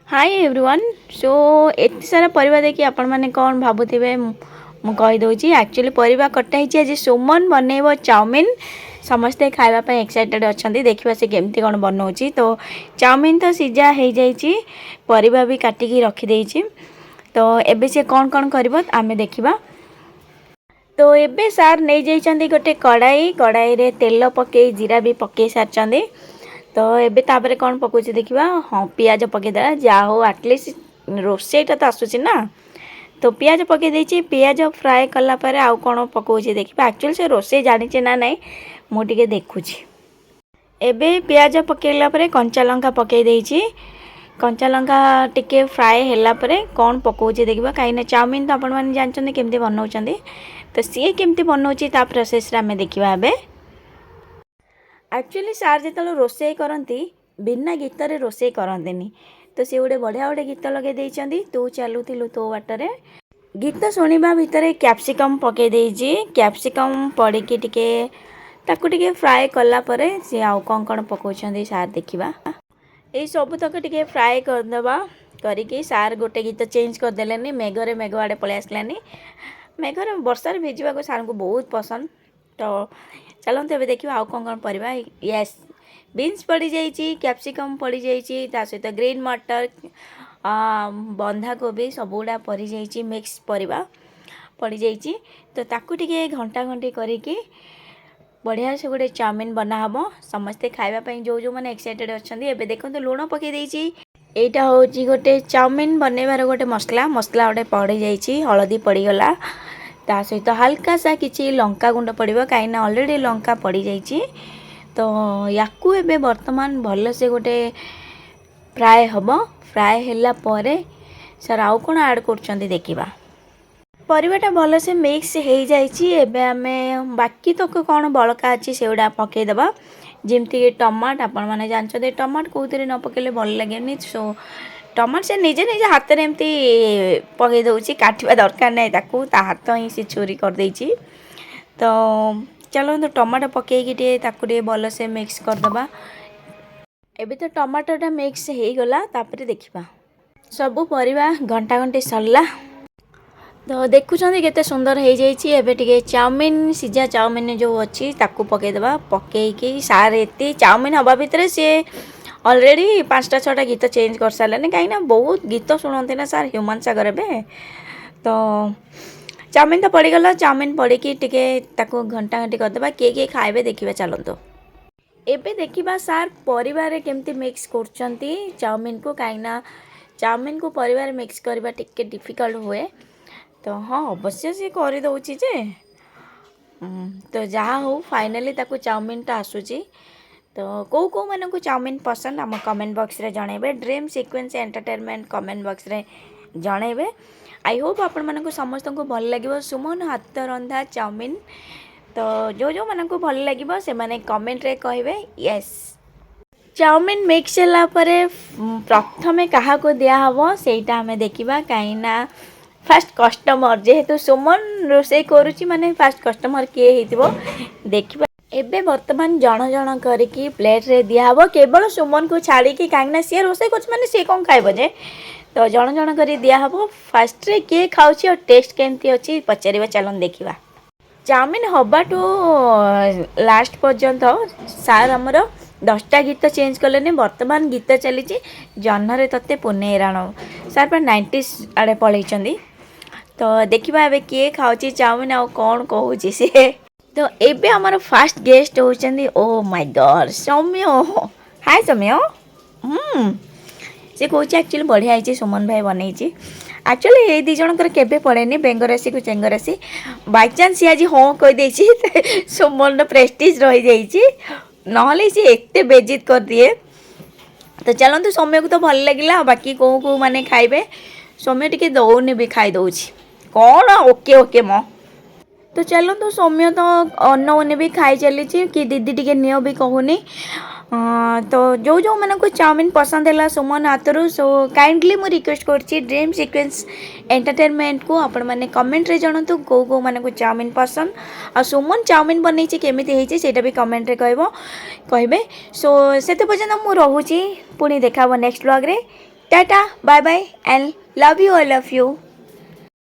Hi everyone. सो एत सारा परिवा देखिए आपण मैंने कौन भावुवे मु कहीदे एक्चुअली परिवा कटा ही आज सुमन बनइब चाउमिन समस्ते खावाई एक्साइटेड अच्छा देखा से केमती कौन बनाऊँ। तो चाउमिन तो सीझा हो जाइए परिवा भी काटिकी रखीदे तो एबे से कौन कौन कर आम देखा। तो एबे सार नहीं जाइए गोटे कड़ाई कड़ाई रे तेल पकई जीरा भी पकई सारी तो एबे तापर कौन पकाउछि देखिबा। हाँ पियाज पकईदेला जा हो आटलिस्ट रोषेईटा तो आसूसी ना। तो पियाज पकई देछि पियाज फ्राए कला परे आउ कौन पकाउछि देखिबा। एक्चुअली से रोषेई जानिछि ना नहीं मु टिके देखुछि। एबे पियाज पकईला परे कंचा लंका पकई देछि। कंचा लंका टिके फ्राए होला परे कौन पकाउछि देखिबा। काईना चाउमिन तो आपण माने जानछन्ते केमती बनाउछन्ते तो सी केमती बनाउछि ता प्रोसेस रे हमें देखिबा। एबे एक्चुअली सार जो रोषे करती बिना गीतर रोषे करते तो सी गोटे बढ़िया गोटे गीत लगे तू चलुलु तो बाटर गीत शुणा भितर कैप्सिकम पकई कैप्सिकम पड़ी टिके ताकू टिके फ्राए कला परे सी आउ कौन कौन पकाउछन्ती सार देखिबा। यही सब तक टिके फ्राए करदबा करिकी सार गोटे गीत चेंज करदेले मेघरे मेघ आड़े पलि आसलानी। मेघर वर्षार भिजवा को सार को बहुत पसंद। तो चलते एबे देखिए आउ कौन कौन परिबा। यस बीन्स पड़ी जाइए कैप्सिकम पड़ी जाइए सहित ग्रीन मटर बंधा कोबी सबुड़ा पड़ी जाइए मिक्स परिबा पड़ी जाइए। तो ताकू टिके घंटा घंटी करिकी बढ़िया से गोटे चाउमिन बनाहब समस्ते खावाई जो जो मैंने एक्साइटेड अच्छा। एबे देखो लुण पकई देछि एटा होची गोटे चाउमिन बनइबार गोटे मसला मसला गोटे पड़ी जाइए हलदी पड़ीगला ता सहित हल्का सा किसी लंका गुंड पड़ो कहीं ऑलरेडी लंका पड़ जाइए। तो याकू एबे वर्तमान भल से गोटे फ्राए हम फ्राए होला परे सर आउ कौन ऐड कर देखा। परिवाटा भल से मिक्स हो जाइए। एबे आमे बाकी तक कौन बड़का अच्छी से गुड़ा पकईदबा जमती टमाट आपण मैंने जानते टमाट कौन न पकेले भल लगे। सो टमाट से निजे निजे हाथ में एमती पकई दूसरी काटवा दरकार नहीं ताकू ता हाथ ही से छुरी कर देछि। तो चलो तो टमाटो पकईकी ताकू भल से मिक्स करदबा। एबे तो टमाटोटा मिक्स हो गला तापर देखिबा सबू परिवा घंटा घंटे सरला। तो देखुछंती केते सुंदर हो जाइए। एबे टिके चाउमिन सीझा चाउमिन जो अच्छी ताकू पकईदबा पकईकी सार एती चाउमिन हवा भितर सी ऑलरेडी 5टा 6टा गीत चेंज कर सारे कहीं बहुत गीत शुणते ना सार ह्यूमन सागर ए। तो चाउमिन तो पड़ीगला चाउमिन पड़ी टिके ताकू घंटा घंटी करदे किए खाए देखिए। चलते एबे देखिबा सार परिवार केमती मिक्स करछंती चाउमिन को कहीं चाउमिन को परिवार मिक्स करबा टिके डिफिकल्ट हुए। तो हाँ अवश्य सी कर दउची जे तो जहाँ हो फाइनली ताकू चाउमिनटा आसूची। तो कौ कौ मानक चाउमिन पसंद आम कमेंट बॉक्स रे जणेबे। Dream sequence entertainment comment box रे जणेबे। आई होप आपण मानक समस्त को भल लगे सुमन हाथ रंधा चाउमिन। तो जो जो मानक भल लगे से माने कमेंट रे कहिबे यस। चाउमिन मिक्स होला परे प्रथमे कहा को दिया हबो सेटा हमें देखिबा कहिना फास्ट कस्टमर जेहेतु सुमन रोषे करूची माने फास्ट कस्टमर किए हेतिबो देखिबा। एबे वर्तमान जण जण करके प्लेट रे दिया हबो केवल सुमन को छाड़ी की कांगना सी रोषे कुछ माने सी कौन खाइबो जे। तो जण जण करी दिया हबो फास्ट रे किए खाउची और टेस्ट केमती अछि पचारिबा। चलन देखिबा चाउमिन हबाटू लास्ट पर्यंत सार हमर 10टा गीत चेंज कले ने वर्तमान गीत चली जन्नरे तते पुने राण सार पर 90s आड़े पलैचंदी। तो देखिबा एबे किए खाउची चाउमिन आ कौन कहूची से। तो एबे हमारा फास्ट गेस्ट होचंदी oh my god Soumya. Hi Soumya. से कहूँ एक्चुअली बढ़िया है सुमन भाई बनई। एक्चुअली ये दी जनकर केबे पड़ेनी बेंगरासी को चेंगरासी बाय चांस सी आज हाँ कही सुमन प्रेस्टीज रही जाइए नहले सी एते बेजित कर दिए। तो चलते सौम्य को तो भल लगे बाकी कौ कौ मैंने खाइबे सौम्य टिके दौनी भी खाई दौची कौन ओके ओके मो। तो चलो तो सौम्य तो अन्न उन्हें भी खाई चली कि दीदी टिके नियो भी कहूनी। तो जो जो मन को चाउमिन पसंद है सुमन हाथरू सो काइंडली मु रिक्वेस्ट करछि ड्रीम सीक्वेंस एंटरटेनमेंट को आपण माने कमेंट रे जणंतु को को मन को चाउमिन पसंद आ सुमन चाउमिन बनई केमिति हेछि सेटा भी कमेंट रे कहबो कहबे। सो सेते पर्यंत मु रहूछि पुणी देखा नेक्स्ट व्लॉग रे। Tata bye bye and love you all of you.